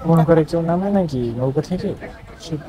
মনে করে কেউ নামে নাকি নৌকা থেকে? Shit!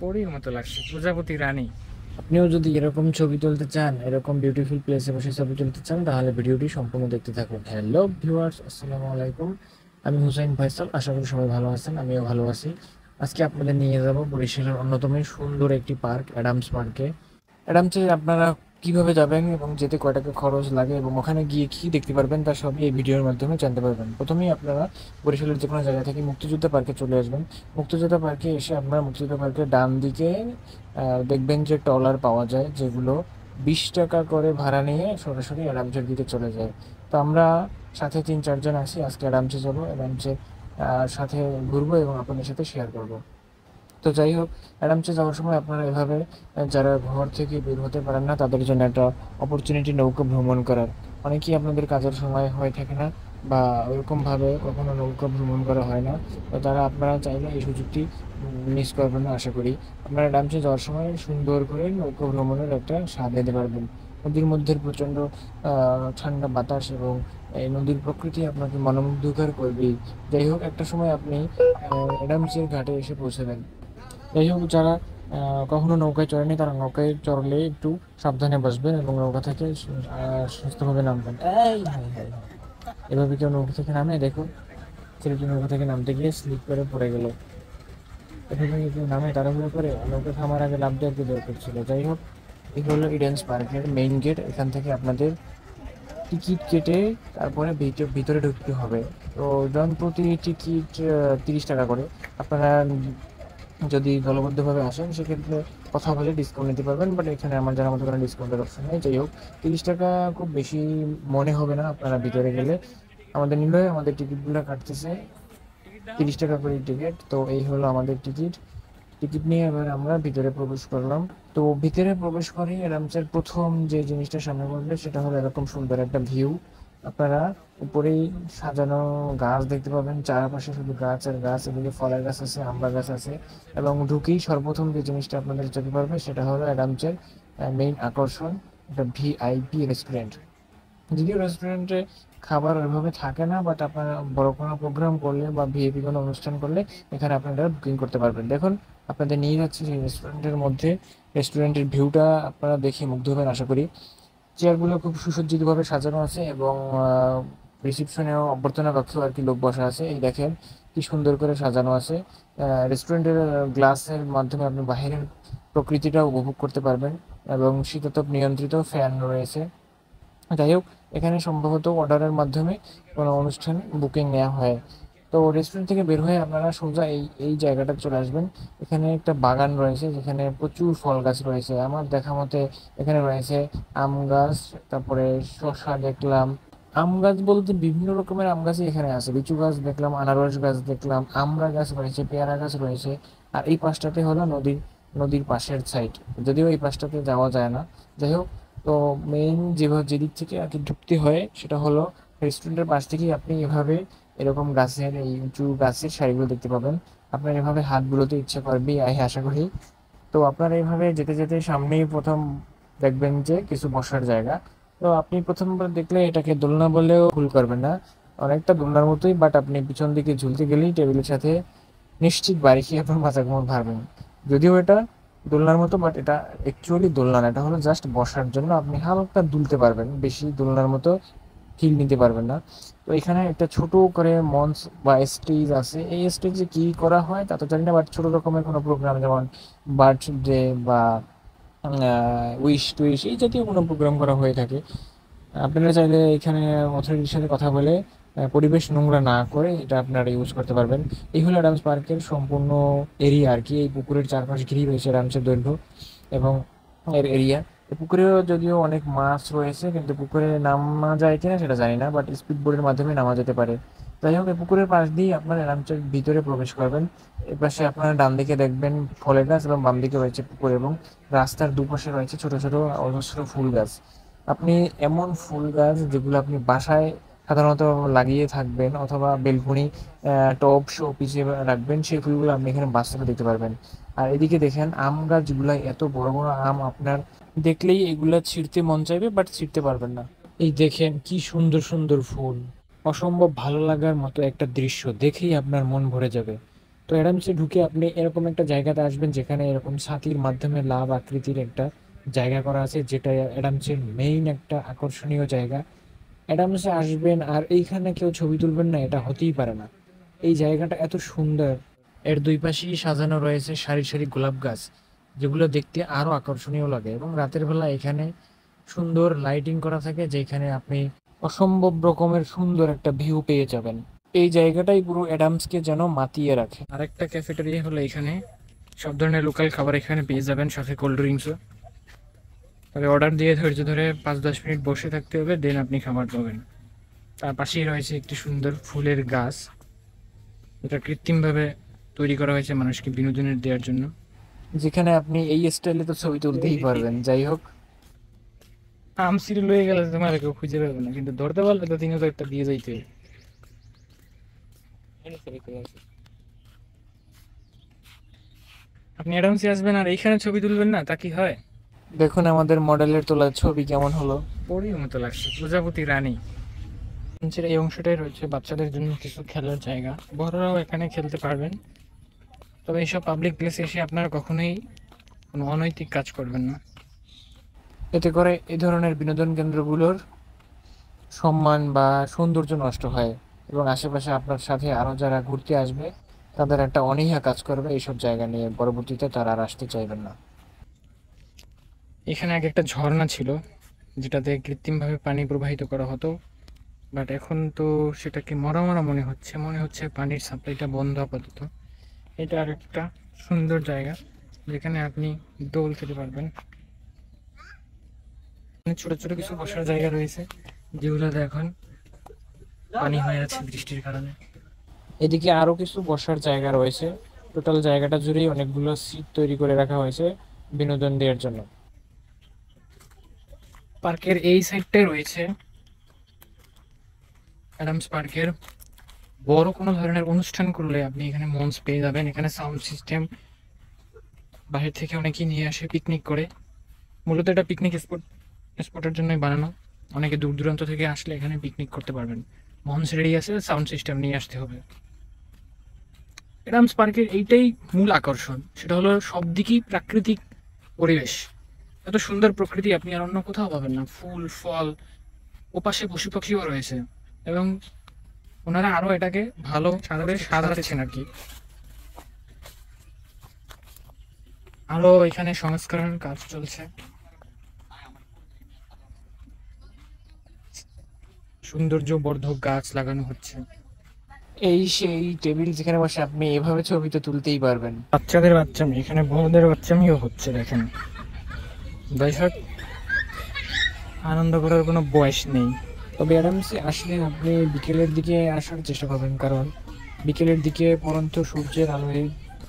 পরীর মতো লাগছে, প্রজাপতি রানী। আপনিও যদি এরকম ছবি তুলতে চান, এরকম বিউটিফুল প্লেসে বসে ছবি তুলতে চান, তাহলে ভিডিওটি সম্পূর্ণ দেখতে থাকুন। হ্যালো ভিউয়ার্স, আসসালামু আলাইকুম। আমি হুসাইন ফয়সাল, আশা করি সবাই ভালো আছেন, আমিও ভালো আছি। আজকে আপনাদের নিয়ে যাব বরিশালের অন্যতম সুন্দর একটি পার্ক, অ্যাডামস পার্কে। অ্যাডামসে আপনারা কিভাবে যাবেন এবং যেতে কয় টাকা খরচ লাগে এবং ওখানে গিয়ে কি দেখতে পারবেন তা সবই এই ভিডিওর মাধ্যমে জানতে পারবেন। প্রথমেই আপনারা বরিশালের যে কোনো জায়গা থেকে মুক্তিযোদ্ধা পার্কে চলে আসবেন। মুক্তিযোদ্ধা পার্কে এসে আপনারা মুক্তিযোদ্ধা পার্কের ডান দিকে দেখবেন যে ট্রলার পাওয়া যায়, যেগুলো 20 টাকা করে ভাড়া নিয়ে সরাসরি অ্যাডামসের দিকে চলে যায়। তো আমরা সাথে 3-4 জন আছি, আজকে অ্যাডামসে যাবো, অ্যাডামসে সাথে ঘুরবো এবং আপনাদের সাথে শেয়ার করবো। তো যাই হোক, অ্যাডামসে যাওয়ার সময় আপনারা এভাবে যারা ঘর থেকে বের হতে পারেন না, তাদের জন্য একটা অপরচুনিটি নৌকা ভ্রমণ করার। অনেকেই আপনাদের কাজের সময় হয়ে থাকে না বা ওইরকমভাবে কখনো নৌকা ভ্রমণ করা হয় না। তো তারা আপনারা চাইলে এই সুযোগটি মিস করবেন না আশা করি। আপনারা অ্যাডামসে যাওয়ার সময় সুন্দর করে নৌকা ভ্রমণের একটা স্বাদ নিতে পারবেন। নদীর মধ্যে প্রচণ্ড ঠান্ডা বাতাস এবং এই নদীর প্রকৃতি আপনাকে মনোমুগ্ধকর করবেই। যাই হোক, একটা সময় আপনি অ্যাডামসের ঘাটে এসে পৌঁছাবেন। যাই হোক, যারা কখনো নৌকায় চড়েনি, তারা নৌকায় চড়লে একটু সাবধানে বসবেন এবং নৌকা থেকে সুস্থভাবে নামবেন। এই হাই হাই হাই, এভাবে কেউ নৌকা থেকে নামে? দেখুন, ছেলেটি নৌকা থেকে নামতে গিয়ে স্লিপ করে পড়ে গেল। এভাবে কেউ নামে তাড়াহুড়ো করে? নৌকা থামার আগে লাফ দেওয়ার কি দরকার ছিল? যাই হোক, এই হলো ইডেন্স পার্কের মেইন গেট। এখান থেকে আপনাদের টিকিট কেটে তারপরে ভিতরে ঢুকতে হবে। তো জনপ্রতি টিকিট 30 টাকা করে। আপনারা যদি দলবদ্ধভাবে আসেন, সেক্ষেত্রে কথা বলে ডিসকাউন্ট নিতে পারবেন, বাট এখানে আমার জানার মতো কোনো ডিসকাউন্টের অপশন নেই। যাই হোক, 30 টাকা খুব বেশি মনে হবে না আপনারা ভিতরে গেলে। আমাদের নিলয় আমাদের টিকিটগুলো কাটতেছে 30 টাকা করে টিকিট। তো এই হলো আমাদের টিকিট। টিকিট নিয়ে এবার আমরা ভিতরে প্রবেশ করলাম। তো ভিতরে প্রবেশ করে অ্যাডামসের প্রথম যে জিনিসটা সামনে পড়বে সেটা হলো এরকম সুন্দর একটা ভিউ। আপনারা উপরেই সাজানো গাছ দেখতে পাবেন, চারপাশে শুধু গাছ আর গাছ। এদিকে ফলের গাছ আছে, আম্বা গাছ আছে। এবং ঢুকেই সর্বপ্রথম যে জিনিসটা আপনাদের চোখে পড়বে সেটা হলো অ্যাডামসের মেইন আকর্ষণ, একটা ভিআইপি রেস্টুরেন্ট। যদিও রেস্টুরেন্টে খাবার ওইভাবে থাকে না, বাট আপনারা বড় কোনো প্রোগ্রাম করলে বা ভিআইপি কোনো অনুষ্ঠান করলে এখানে আপনারা বুকিং করতে পারবেন। দেখুন, আপনাদের নিয়ে যাচ্ছে সেই রেস্টুরেন্টের মধ্যে। রেস্টুরেন্টের ভিউটা আপনারা দেখে মুগ্ধ হবেন আশা করি। চেয়ারগুলো খুব সুসজ্জিতভাবে সাজানো আছে এবং রিসিপশনেও অভ্যর্থনা কক্ষেও আর কি লোক বসা আছে। এই দেখেন কি সুন্দর করে সাজানো আছে। রেস্টুরেন্টের গ্লাসের মাধ্যমে আপনি বাইরের প্রকৃতিটা উপভোগ করতে পারবেন এবং শীতাতপ নিয়ন্ত্রিত ফ্যান রয়েছে। যাই হোক, এখানে সম্ভবত অর্ডারের মাধ্যমে কোনো অনুষ্ঠান বুকিং নেওয়া হয়। তো রেস্টুরেন্ট থেকে বের হয়ে আপনারা সোজা এই এই জায়গাটা চলে আসবেন। এখানে একটা বাগান রয়েছে যেখানে প্রচুর ফল গাছ রয়েছে। আমার দেখা মতে এখানে রয়েছে আম গাছ, তারপরে শসা দেখলাম। আম গাছ বলতে বিভিন্ন রকমের আম গাছই এখানে আছে। লিচু গাছ দেখলাম, আনারস গাছ দেখলাম, আমড়া গাছ রয়েছে, পেয়ারা গাছ রয়েছে। আর এই পাশটাতে হলো নদীর পাশের সাইড, যদিও এই পাশটাতে যাওয়া যায় না। যাই হোক, তো মেইন যেভাবে যেদিক থেকে আর কি ঢুকতে হয় সেটা হলো রেস্টুরেন্টের পাশ থেকেই আপনি এভাবে এরকম গাছের এই উঁচু গাছের সারিগুলো দেখতে পাবেন। আপনার এভাবে হাত বুলোতে ইচ্ছা করবে আশা করি। তো আপনারা এইভাবে যেতে যেতে সামনেই প্রথম দেখবেন যে কিছু বসার জায়গা। তো আপনি প্রথমবার দেখলে এটাকে দোলনা বললেও ভুল করবেন না, অনেকটা দোলনার মতোই, বাট আপনি পিছন দিকে ঝুলতে গেলেই টেবিলের সাথে নিশ্চিত বাড়ি খেয়ে আপনার মাথা ঘুমোতে পারবেন। যদিও এটা দোলনার মতো, বাট এটা অ্যাকচুয়ালি দোলনা না, এটা হলো জাস্ট বসার জন্য। আপনি হালকা দুলতে পারবেন, বেশি দোলনার মতো ফিল নিতে পারবেন না। তো এখানে একটা ছোট করে মঞ্চ বা স্টেজ আছে। এই স্টেজে কি করা হয় তা তো জানি না, বাট ছোট রকমের কোনো প্রোগ্রাম, যেমন বার্থডে বা উইশ টুইশ এই জাতীয় কোনো প্রোগ্রাম করা হয়ে থাকে। আপনারা চাইলে এখানে অথরিটির সাথে কথা বলে পরিবেশ নোংরা না করে এটা আপনারা ইউজ করতে পারবেন। এই হলো অ্যাডামস পার্কের সম্পূর্ণ এরিয়া আর কি। এই পুকুরের চারপাশে ঘিরেই রয়েছে অ্যাডামসের দৈর্ঘ্য এবং এর এরিয়া। এই পুকুরেও যদিও অনেক মাছ রয়েছে, কিন্তু পুকুরে নামা যায় কিনা সেটা জানি না, বাট স্পিড বোটের মাধ্যমে নামা যেতে পারে। যাই হোক, এই পুকুরের পাশ দিয়ে আপনারা অ্যাডামসের ভিতরে প্রবেশ করবেন। এপাশে আপনারা ডান দিকে দেখবেন ফলের গাছ এবং বাম দিকে রয়েছে পুকুর, এবং রাস্তার দুপাশে রয়েছে ছোট ছোট অজস্র ফুল গাছ। আপনি এমন ফুল গাছ যেগুলো আপনি বাসায় সাধারণত লাগিয়ে থাকবেন অথবা বেলকনি টব শো পিছে রাখবেন, সেই ফুলগুলো আপনি এখানে বাস্তবে দেখতে পারবেন। আর এদিকে দেখেন আম গাছগুলো, এত বড় বড় আম, আপনার দেখলেই এগুলা ছিঁড়তে মন চাইবে, বাট ছিঁড়তে পারবেন না। এই দেখেন কি সুন্দর সুন্দর ফুল। অসম্ভব ভালো লাগার মতো একটা দৃশ্য, দেখেই আপনার মন ভরে যাবে। তো অ্যাডামসে ঢুকে আপনি এরকম একটা জায়গাতে আসবেন যেখানে এরকম ছাতির মাধ্যমে লাভ আকৃতির একটা জায়গা করা আছে, যেটা অ্যাডামসের মেইন একটা আকর্ষণীয় জায়গা। অ্যাডামসে আসবেন আর এইখানে কেউ ছবি তুলবেন না, এটা হতেই পারে না। এই জায়গাটা এত সুন্দর। এর দুই পাশেই সাজানো রয়েছে সারি সারি গোলাপ গাছ, যেগুলো দেখতে আরো আকর্ষণীয় লাগে। এবং রাতের বেলা এখানে সুন্দর লাইটিং করা থাকে, যেখানে আপনি অসম্ভব রকমের সুন্দর একটা ভিউ পেয়ে যাবেন। এই জায়গাটাই পুরো অ্যাডামসকে যেন মাতিয়ে রাখে। আরেকটা ক্যাফেটেরিয়া হলো এখানে, সব ধরনের লোকাল খাবার এখানে পেয়ে যাবেন, সাথে কোল্ড ড্রিঙ্কসও। তবে অর্ডার দিয়ে ধৈর্য ধরে 5-10 মিনিট বসে থাকতে হবে, দেন আপনি খাবার পাবেন। তার পাশেই রয়েছে একটি সুন্দর ফুলের গাছ, এটা কৃত্রিমভাবে তৈরি করা হয়েছে মানুষকে বিনোদনের দেওয়ার জন্য, যেখানে আপনি এই স্টাইলে তো ছবি তুলতেই পারবেন। যাই হোক, আম সিঁড়ি লয়ে গেলে তোমার কেউ খুঁজে পাবে না, কিন্তু ধরতে পারলে তো 3000 টাকা দিয়ে যাইতে হবে। আপনি অ্যাডামসে আসবেন আর এইখানে ছবি তুলবেন না, তা কি হয়? দেখুন আমাদের মডেলের তোলা ছবি কেমন হলো, পরীর মতো লাগছে, প্রজাপতি রানী। মঞ্চের এই অংশটাই রয়েছে বাচ্চাদের জন্য কিছু খেলার জায়গা, বড়রাও এখানে খেলতে পারবেন। তবে এইসব পাবলিক প্লেসে এসে আপনারা কখনোই কোনো অনৈতিক কাজ করবেন না, এতে করে এই ধরনের বিনোদন কেন্দ্রগুলোর সম্মান বা সৌন্দর্য নষ্ট হয়, এবং আশেপাশে আপনার সাথে আরও যারা ঘুরতে আসবে তাদের একটা অনীহা কাজ করবে এইসব জায়গা নিয়ে, পরবর্তীতে তারা আর আসতে চাইবেন না। এখানে আগে একটা ঝর্ণা ছিল, যেটাতে কৃত্রিমভাবে পানি প্রবাহিত করা হতো, বাট এখন তো সেটাকে মরা মরা মনে হচ্ছে পানির সাপ্লাইটা বন্ধ আপাতত। এটা আর একটা সুন্দর জায়গা যেখানে আপনি দোল খেতে পারবেন। ছোট ছোট কিছু বসার জায়গা রয়েছে, যেগুলোতে এখন পানি হয়ে আছে বৃষ্টির কারণে। এদিকে আরো কিছু বসার জায়গা রয়েছে, টোটাল জায়গাটা জুড়েই অনেকগুলো সিট তৈরি করে রাখা হয়েছে বিনোদন দেওয়ার জন্য। পার্কের এই সাইডটাই রয়েছে অ্যাডামস পার্কের বড় কোনো ধরনের অনুষ্ঠান করলে আপনি এখানে মঞ্চ পেয়ে যাবেন। এখানে সাউন্ড সিস্টেম বাইরে থেকে অনেকেই নিয়ে আসে পিকনিক করে, মূলত এটা পিকনিক স্পটের জন্যই বানানো। অনেকে দূর দূরান্ত থেকে আসলে এখানে পিকনিক করতে পারবেন। মঞ্চ রেডি আছে, সাউন্ড সিস্টেম নিয়ে আসতে হবে। অ্যাডামস পার্কের এইটাই মূল আকর্ষণ, সেটা হলো সব দিকেই প্রাকৃতিক পরিবেশ। এত সুন্দর প্রকৃতি আপনি আর অন্য কোথাও পাবেন না। ফুল ফল, ওপাশে পশু পাখিও রয়েছে, এবং ওনারা আরো এটাকে ভালো সাজাতেছেন আর কি। আরো এখানে সংস্করণের কাজ চলছে, সৌন্দর্য বর্ধক গাছ লাগানো হচ্ছে। এই সেই টেবিল যেখানে বসে আপনি এভাবে ছবি তো তুলতেই পারবেন। বাচ্চাদের বাচ্চামি, এখানে বড়দের বাচ্চামিও হচ্ছে দেখেন। দর্শক, আনন্দ করার কোনো বয়স নেই। তবে অ্যাডামসে আসলে আপনি বিকেলের দিকে আসার চেষ্টা করবেন, কারণ বিকেলের দিকে পরন্ত সূর্যের আলোয়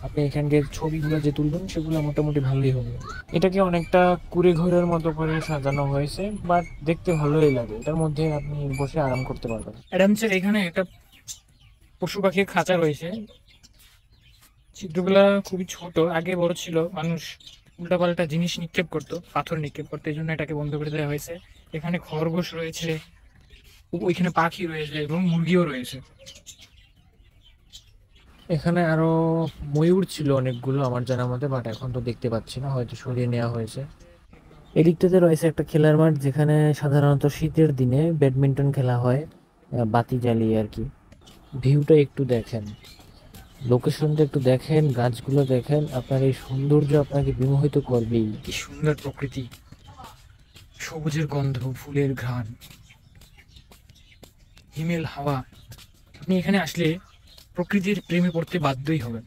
আপনি এখানকার ছবিগুলো যে তুলবেন সেগুলো মোটামুটি ভালোই হবে। এটাকে অনেকটা কুড়ে ঘরের মতো করে সাজানো হয়েছে, বাট দেখতে ভালোই লাগে। এটার মধ্যে আপনি বসে আরাম করতে পারবেন। অ্যাডামসের এখানে একটা পশু পাখির খাঁচা রয়েছে, চিত্রগুলা খুবই ছোট, আগে বড় ছিল। মানুষ উল্টাপাল্টা জিনিস নিক্ষেপ করতো, পাথর নিক্ষেপ করতো, এই জন্য এটাকে বন্ধ করে দেওয়া হয়েছে। এখানে খরগোশ রয়েছে, ওইখানে পাখি রয়েছে এবং মুরগিও রয়েছে। এখানে আরো ময়ূর ছিল অনেকগুলো আমার জানা মতে, বাট এখন তো দেখতে পাচ্ছি না, হয়তো সরিয়ে নেওয়া হয়েছে। এদিকটাতে রয়েছে একটা খেলার মাঠ, যেখানে সাধারণত শীতের দিনে ব্যাডমিন্টন খেলা হয় বাতি জ্বালিয়ে আর কি। ভিউটা একটু দেখেন, লোকেশনটা একটু দেখেন, গাছগুলো দেখেন, আপনার এই সৌন্দর্য আপনাকে বিমোহিত করবেই। কি সুন্দর প্রকৃতি, সবুজের গন্ধ, ফুলের ঘ্রাণ, হিমেল হাওয়া। আপনি এখানে আসলে প্রকৃতির প্রেমে পড়তে বাধ্যই হবেন।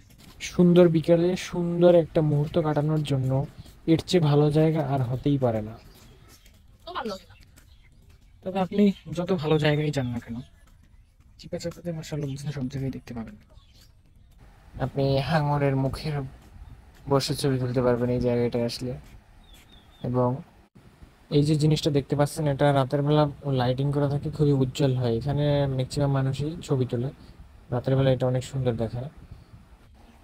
সুন্দর বিকালে সুন্দর একটা মুহূর্ত কাটানোর জন্য এর চেয়ে ভালো জায়গা আর হতেই পারে না। তবে আপনি যত ভালো জায়গায় যান না কেন, চিপা চাপাতে মশা লোকজন সব জায়গায় দেখতে পাবেন। আপনি হাঙরের মুখের বসে ছবি তুলতে পারবেন এই জায়গাটা আসলে। এবং এই যে জিনিসটা দেখতে পাচ্ছেন, এটা রাতের বেলা লাইটিং করা থাকে, খুবই উজ্জ্বল হয়। এখানে ম্যাক্সিমাম মানুষই ছবি তোলে রাতের বেলা, এটা অনেক সুন্দর দেখায়।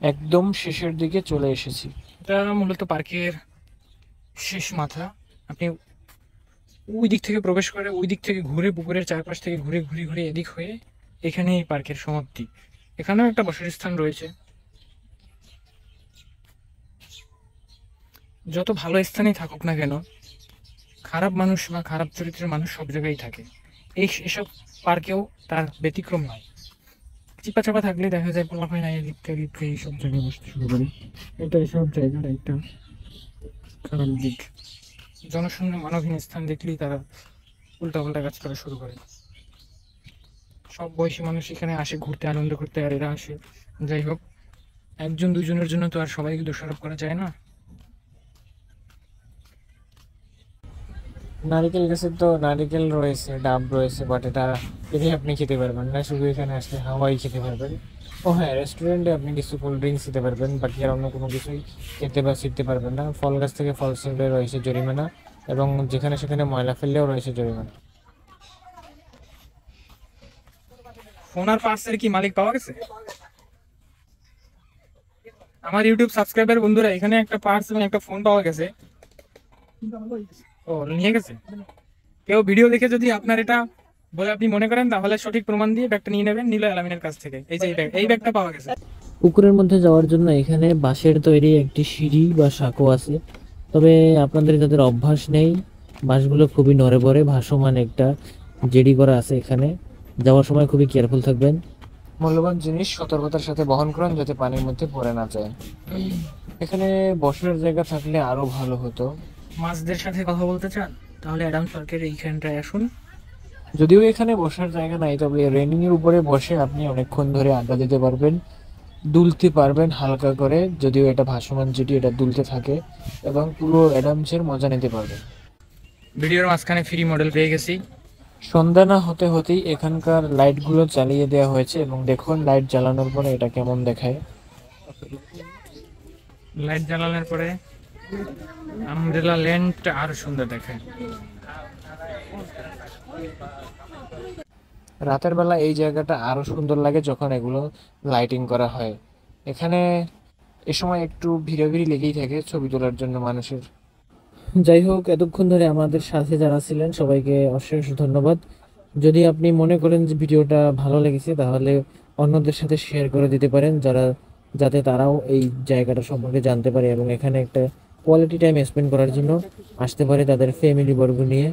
একদম শেষের দিকে চলে এসেছি, এটা মূলত পার্কের শেষ মাথা। আপনি ওই দিক থেকে প্রবেশ করে, ওই দিক থেকে ঘুরে, পুকুরের চারপাশ থেকে ঘুরে ঘুরে ঘুরে এদিক হয়ে এখানে এই পার্কের সমাপ্তি। এখানেও একটা বসার স্থান রয়েছে। যত ভালো স্থানেই থাকুক না কেন, খারাপ মানুষ বা খারাপ চরিত্রের মানুষ সব জায়গায় থাকে। এসব পার্কেও তার ব্যতিক্রম নয়। চিপা চাপা থাকলে দেখা যায় পোলাপাই না এদিক থেকে এইসব জায়গায় বসতে শুরু করে। এটা এসব জায়গার একটা খারাপ দিক। জনশূন্য মানবহীন স্থান দেখলেই তারা উল্টাপাল্টা কাজ করা শুরু করে। সব বয়সী মানুষ এখানে আসে ঘুরতে, আনন্দ করতে, আর এরা আসে। যাই হোক, একজন দুজনের জন্য তো আর সবাইকে দোষারোপ করা যায় না। নারিকেল গাছের তো নারিকেল রয়েছে, ডাব রয়েছে, বাট এটা আপনি খেতে পারবেন না, শুধু এখানে আসলে হাওয়াই খেতে পারবেন। ও হ্যাঁ, রেস্টুরেন্টে আপনি কিছু কোল্ড ড্রিঙ্কস খেতে পারবেন, বাকি আর অন্য কোনো কিছুই খেতে বা শিখতে পারবেন না। ফল গাছ থেকে ফল ছিঁড়লে রয়েছে জরিমানা, এবং যেখানে সেখানে ময়লা ফেললেও রয়েছে জরিমানা। ফোন আর পার্সের কি মালিক পাওয়া গেছে? আমার ইউটিউব সাবস্ক্রাইবার বন্ধুরা, এখানে একটা পার্স এবং একটা ফোন পাওয়া গেছে। ও নিয়ে গেছে। কেউ ভিডিও দেখে যদি আপনার এটা বলে আপনি মনে করেন, তাহলে সঠিক প্রমাণ দিয়ে ব্যাগটা নিয়ে নেবেন নীল আলামিনের কাছ থেকে। এই যে এই ব্যাগটা পাওয়া গেছে। পুকুরের মধ্যে যাওয়ার জন্য এখানে বাঁশের তৈরি একটি সিঁড়ি বা সাঁকো আছে। তবে আপনাদের যাদের অভ্যাস নেই, বাঁশগুলো খুবই নড়ে বড়ে, ভাসমান একটা জেডি করা আছে। এখানে যাওয়ার সময় খুবই কেয়ারফুল থাকবেন। মূল্যবান জিনিস সতর্কতার সাথে বহন করুন, যাতে পানির মধ্যে পড়ে না যায়। এখানে বসার জায়গা থাকলে আরো ভালো হতো। মাছদের সাথে কথা বলতে চান, তাহলে অ্যাডাম পার্কের এইখানটায় আসুন। যদিও এখানে বসার জায়গা নাই, তবে রেলিং এর উপরে বসে আপনি অনেকক্ষণ ধরে আড্ডা দিতে পারবেন, দুলতে পারবেন হালকা করে। যদিও এটা ভাসমান যেটি, এটা দুলতে থাকে, এবং পুরো অ্যাডামসের মজা নিতে পারবেন। ভিডিওর মাঝখানে ফ্রি মডেল পেয়ে গেছি। সন্ধ্যা না হতে হতেই এখানকার লাইটগুলো চালিয়ে দেওয়া হয়েছে, এবং দেখুন লাইট জ্বালানোর পরে এটা কেমন দেখায়। লাইট জ্বালানোর পরে আমব্রেলা ল্যান্ডটা আরো সুন্দর দেখায়। রাতের বেলা এই জায়গাটা আরো সুন্দর লাগে যখন এগুলো লাইটিং করা হয়। এখানে এ সময় একটু ভিড়াভিড়ি লেগেই থাকে ছবি তোলার জন্য মানুষের। যাই হোক, এতক্ষণ ধরে আমাদের সাথে যারা ছিলেন সবাইকে অশেষ ধন্যবাদ। যদি আপনি মনে করেন যে ভিডিওটা ভালো লেগেছে, তাহলে অন্যদের সাথে শেয়ার করে দিতে পারেন, যাতে তারাও এই জায়গাটা সম্পর্কে জানতে পারে এবং এখানে একটা কোয়ালিটি টাইম স্পেন্ড করার জন্য আসতে পারে তাদের ফ্যামিলি বর্গ নিয়ে।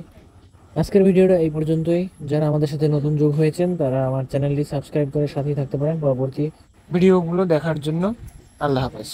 আজকের ভিডিওটা এই পর্যন্তই। যারা আমাদের সাথে নতুন যোগ হয়েছেন, তারা আমার চ্যানেলটি সাবস্ক্রাইব করে সাথেই থাকতে পারেন পরবর্তী ভিডিওগুলো দেখার জন্য। আল্লাহ হাফেজ।